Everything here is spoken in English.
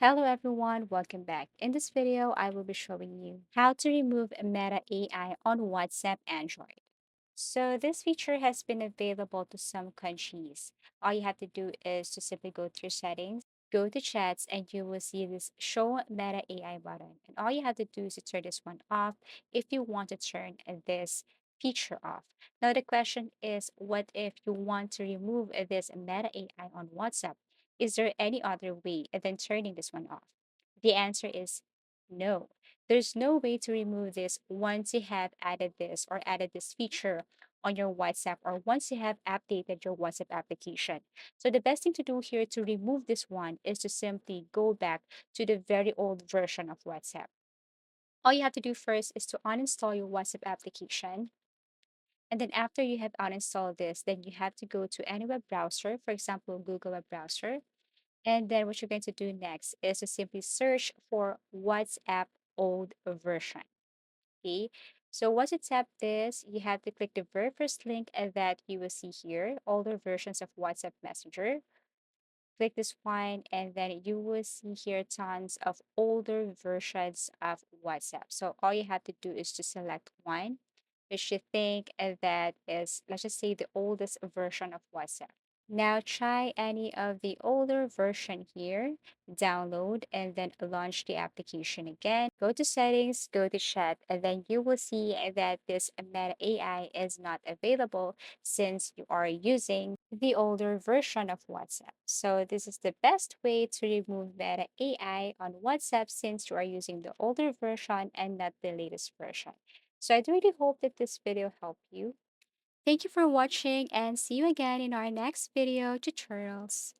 Hello everyone, welcome back. In this video, I will be showing you how to remove Meta AI on WhatsApp Android. So this feature has been available to some countries. All you have to do is to simply go to your settings, go to chats, and you will see this show Meta AI button. And all you have to do is to turn this one off if you want to turn this feature off. Now the question is, what if you want to remove this Meta AI on WhatsApp? Is there any other way than turning this one off? The answer is no. There's no way to remove this once you have added this or added this feature on your WhatsApp or once you have updated your WhatsApp application. So the best thing to do here to remove this one is to simply go back to the very old version of WhatsApp. All you have to do first is to uninstall your WhatsApp application. And then after you have uninstalled this, then you have to go to any web browser, for example, Google web browser. And then what you're going to do next is to simply search for WhatsApp old version. Okay. So once you tap this, you have to click the very first link that you will see here, older versions of WhatsApp Messenger. Click this one, and then you will see here tons of older versions of WhatsApp. So all you have to do is to select one, which you think that is, let's just say, the oldest version of WhatsApp. Now try any of the older version here, download and then launch the application again. Go to settings, go to chat, and then you will see that this Meta AI is not available since you are using the older version of WhatsApp. So this is the best way to remove Meta AI on WhatsApp since you are using the older version and not the latest version. So I really hope that this video helped you. Thank you for watching and see you again in our next video tutorials.